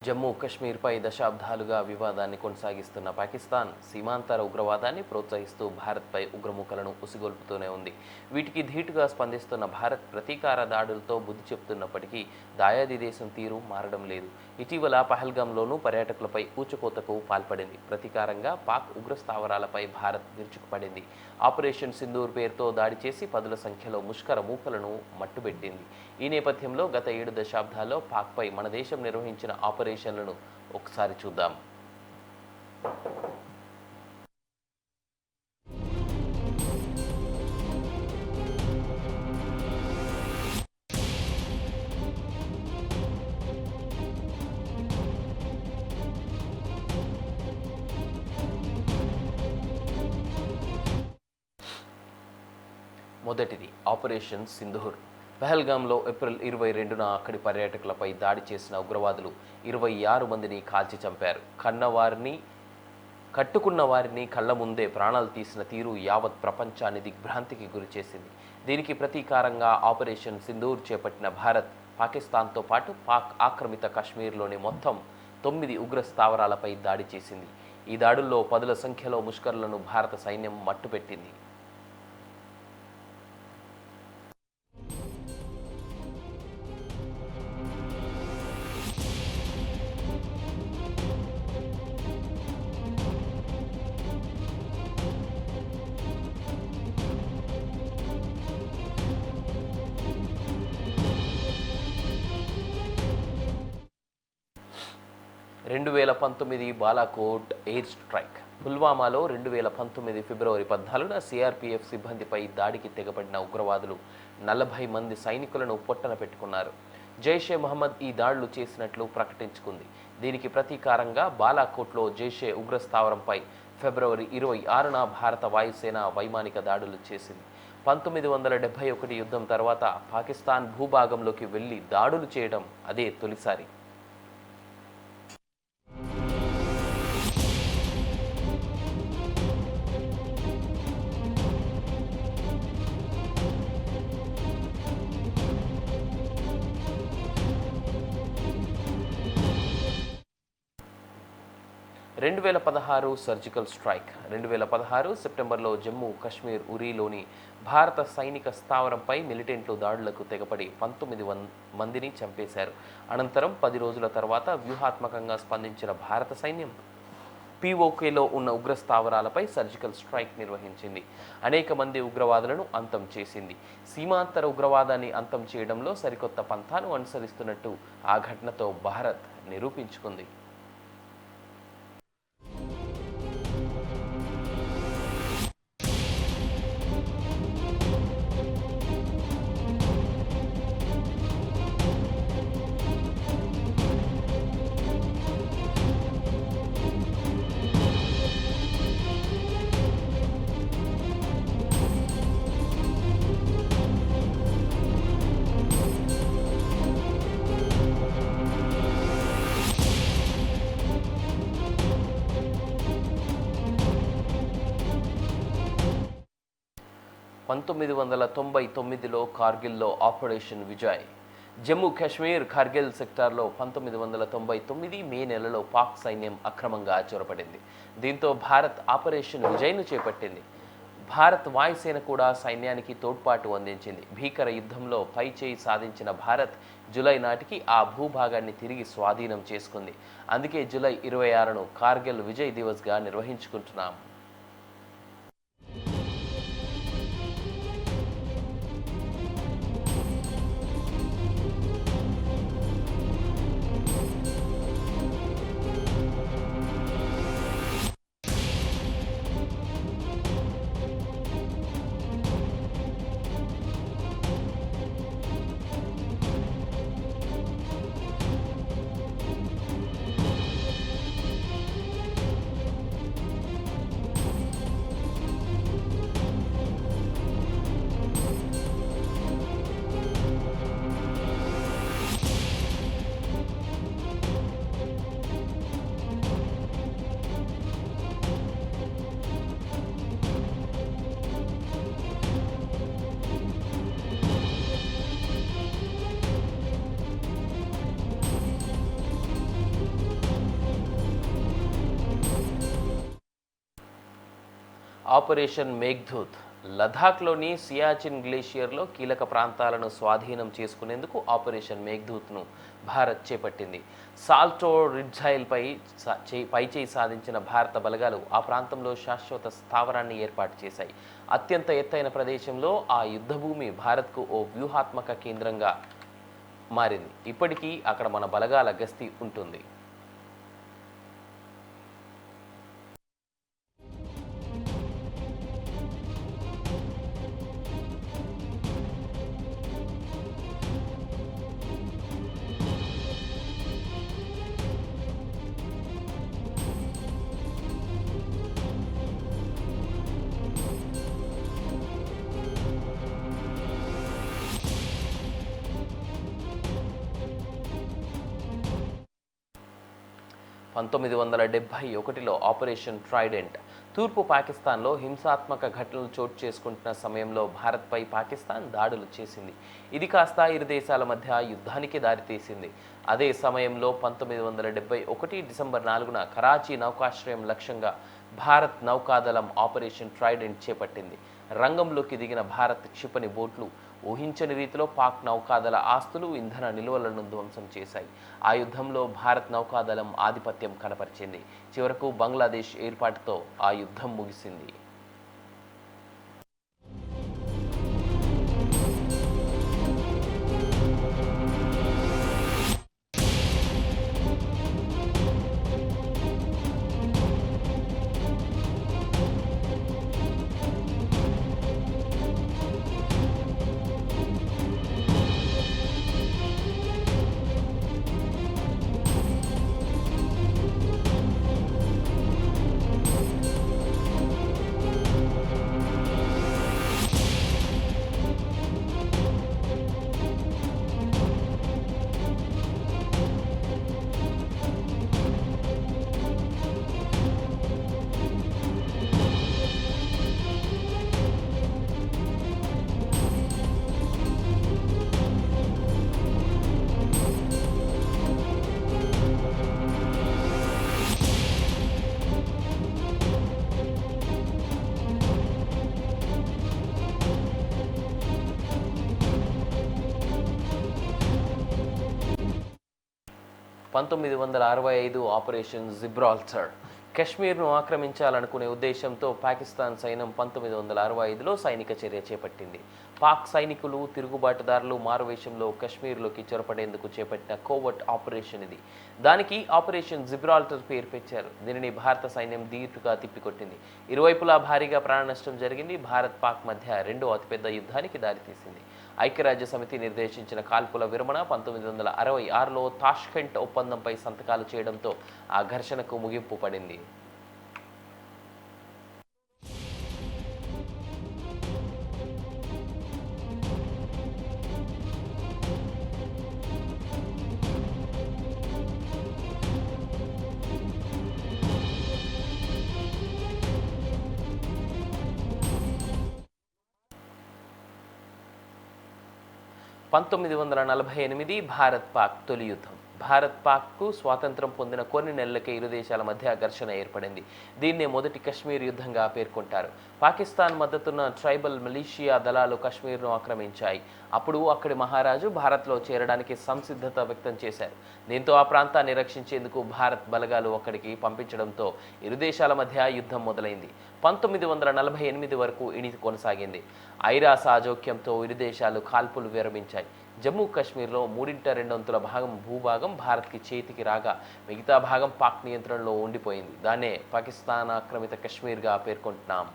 జమ్మూ కశ్మీర్పై దశాబ్దాలుగా వివాదాన్ని కొనసాగిస్తున్న పాకిస్తాన్ సీమాంతర ఉగ్రవాదాన్ని ప్రోత్సహిస్తూ భారత్పై ఉగ్రముఖలను ఉసిగొల్పుతూనే ఉంది. వీటికి ధీటుగా స్పందిస్తున్న భారత్ ప్రతీకార దాడులతో బుద్ధి చెప్తున్నప్పటికీ దాయాది దేశం తీరు మారడం లేదు. ఇటీవల పహల్గాంలోనూ పర్యాటకులపై ఊచకోతకు పాల్పడింది. ప్రతీకారంగా పాక్ ఉగ్రస్థావరాలపై భారత్ విరుచుకుపడింది. ఆపరేషన్ సింధూర్ పేరుతో దాడి చేసి పదుల సంఖ్యలో ముష్కర మూకలను మట్టుబెట్టింది. ఈ నేపథ్యంలో గత 7 దశాబ్దాల్లో పాక్పై మన దేశం నిర్వహించిన ఆపరేషన్లను ఒకసారి చూద్దాం. మొదటిది ఆపరేషన్ సింధూర్. పహల్గాంలో ఏప్రిల్ 22న అక్కడి పర్యాటకులపై దాడి చేసిన ఉగ్రవాదులు 26 మందిని కాల్చి చంపారు. కట్టుకున్న వారిని కళ్ల ముందే ప్రాణాలు తీసిన తీరు యావత్ ప్రపంచాన్ని దిగ్భ్రాంతికి గురిచేసింది. దీనికి ప్రతీకారంగా ఆపరేషన్ సింధూర్ చేపట్టిన భారత్ పాకిస్తాన్తో పాటు పాక్ ఆక్రమిత కశ్మీర్లోని మొత్తం 9 ఉగ్ర స్థావరాలపై దాడి చేసింది. ఈ దాడుల్లో పదుల సంఖ్యలో ముష్కరులను భారత సైన్యం మట్టుపెట్టింది. Balakot air strike. పుల్వామాలో 2019 ఫిబ్రవరి 14న సిఆర్పిఎఫ్ సిబ్బందిపై దాడికి తెగబడిన ఉగ్రవాదులు 40 మంది సైనికులను పొట్టన పెట్టుకున్నారు. జైషే మహమ్మద్ ఈ దాడులు చేసినట్లు ప్రకటించుకుంది. దీనికి ప్రతీకారంగా బాలాకోట్లో జైషే ఉగ్రస్థావరంపై ఫిబ్రవరి 26న భారత వాయుసేన వైమానిక దాడులు చేసింది. 1971 యుద్ధం తర్వాత పాకిస్తాన్ భూభాగంలోకి వెళ్లి దాడులు చేయడం అదే తొలిసారి. 2016 సర్జికల్ స్ట్రైక్. 2016 సెప్టెంబర్లో జమ్మూ కశ్మీర్ ఉరీలోని భారత సైనిక స్థావరంపై మిలిటెంట్లు దాడులకు తెగపడి 19 మందిని చంపేశారు. అనంతరం 10 రోజుల తర్వాత వ్యూహాత్మకంగా స్పందించిన భారత సైన్యం పీఓకేలో ఉన్న ఉగ్ర స్థావరాలపై సర్జికల్ స్ట్రైక్ నిర్వహించింది. అనేక మంది ఉగ్రవాదులను అంతం చేసింది. సీమాంతర ఉగ్రవాదాన్ని అంతం చేయడంలో సరికొత్త పంథాను అనుసరిస్తున్నట్టు ఆ ఘటనతో భారత్ నిరూపించుకుంది. పంతొమ్మిది 1999లో కార్గిల్లో ఆపరేషన్ విజయ్. జమ్మూ కాశ్మీర్ కార్గిల్ సెక్టార్లో 1999 మే నెలలో పాక్ సైన్యం అక్రమంగా చొరబడింది. దీంతో భారత్ ఆపరేషన్ విజయ్ను చేపట్టింది. భారత్ వాయుసేన కూడా సైన్యానికి తోడ్పాటు అందించింది. భీకర యుద్ధంలో పైచేయి సాధించిన భారత్ జూలై నాటికి ఆ భూభాగాన్ని తిరిగి స్వాధీనం చేసుకుంది. అందుకే జూలై 26ను కార్గిల్ విజయ్ దివస్గా నిర్వహించుకుంటున్నాం. ఆపరేషన్ మేఘ్దూత్ లదాఖ్లోని సియాచిన్ గ్లేషియర్లో కీలక ప్రాంతాలను స్వాధీనం చేసుకునేందుకు ఆపరేషన్ మేఘ్దూత్ను భారత్ చేపట్టింది. సాల్టో రిడ్జైల్పై పైచేయి సాధించిన భారత బలగాలు ఆ ప్రాంతంలో శాశ్వత స్థావరాన్ని ఏర్పాటు చేశాయి. అత్యంత ఎత్తైన ప్రదేశంలో ఆ యుద్ధభూమి భారత్కు ఓ వ్యూహాత్మక కేంద్రంగా మారింది. ఇప్పటికీ అక్కడ మన బలగాల గస్తీ ఉంటుంది. 1971లో ఆపరేషన్ ట్రైడెంట్ తూర్పు పాకిస్తాన్లో హింసాత్మక ఘటనలు చోటు చేసుకుంటున్న సమయంలో భారత్పై పాకిస్తాన్ దాడులు చేసింది. ఇది కాస్త ఇరు దేశాల మధ్య యుద్ధానికి దారితీసింది. అదే సమయంలో 1971 డిసెంబర్ 4న కరాచీ నౌకాశ్రయం లక్ష్యంగా భారత్ నౌకాదళం ఆపరేషన్ ట్రైడెంట్ చేపట్టింది. రంగంలోకి దిగిన భారత్ క్షిపణి బోట్లు ఊహించని రీతిలో పాక్ నౌకాదళ ఆస్తులు, ఇంధన నిల్వలను ధ్వంసం చేశాయి. ఆ యుద్ధంలో భారత్ నౌకాదళం ఆధిపత్యం కనపరిచింది. చివరకు బంగ్లాదేశ్ ఏర్పాటుతో ఆ యుద్ధం ముగిసింది. 1965 ఆపరేషన్ జిబ్రాల్టర్ కశ్మీర్ను ఆక్రమించాలనుకునే ఉద్దేశంతో పాకిస్తాన్ సైన్యం 1965లో సైనిక చర్య చేపట్టింది. పాక్ సైనికులు, తిరుగుబాటుదారులు మారువేషంలో కశ్మీర్లోకి చొరపడేందుకు చేపట్టిన కోవర్ట్ ఆపరేషన్ ఇది. దానికి ఆపరేషన్ జిబ్రాల్టర్ పేరు పెట్టారు. దీనిని భారత సైన్యం ధీటుగా తిప్పికొట్టింది. ఇరువైపులా భారీగా ప్రాణ నష్టం జరిగింది. భారత్ పాక్ మధ్య రెండో అతిపెద్ద యుద్ధానికి దారితీసింది. ఐక్యరాజ్య సమితి నిర్దేశించిన కాల్పుల విరమణ 1966లో తాష్కెంట్ ఒప్పందంపై సంతకాలు చేయడంతో ఆ ఘర్షణకు ముగింపు పడింది. పంతొమ్మిది 1948 భారత్ పాక్ తొలి యుద్ధం. భారత్ పాక్కు స్వాతంత్రం పొందిన కొన్ని నెలలకే ఇరు దేశాల మధ్య ఘర్షణ ఏర్పడింది. దీన్నే మొదటి కశ్మీర్ యుద్ధంగా పేర్కొంటారు. పాకిస్తాన్ మద్దతున్న ట్రైబల్ మిలిషియా దళాలు కశ్మీర్ను ఆక్రమించాయి. అప్పుడు అక్కడి మహారాజు భారత్లో చేరడానికి సంసిద్ధత వ్యక్తం చేశారు. దీంతో ఆ ప్రాంతాన్ని రక్షించేందుకు భారత్ బలగాలు అక్కడికి పంపించడంతో ఇరు దేశాల మధ్య యుద్ధం మొదలైంది. 1948 వరకు ఇది కొనసాగింది. ఐరాస జోక్యంతో ఇరు దేశాలు కాల్పులు విరమించాయి. జమ్మూ కాశ్మీర్లో 3/2 భాగం భూభాగం భారత్కి చేతికి రాగా మిగతా భాగం పాక్ నియంత్రణలో ఉండిపోయింది. దాన్నే పాకిస్తాన్ ఆక్రమిత కశ్మీర్గా పేర్కొంటున్నాం.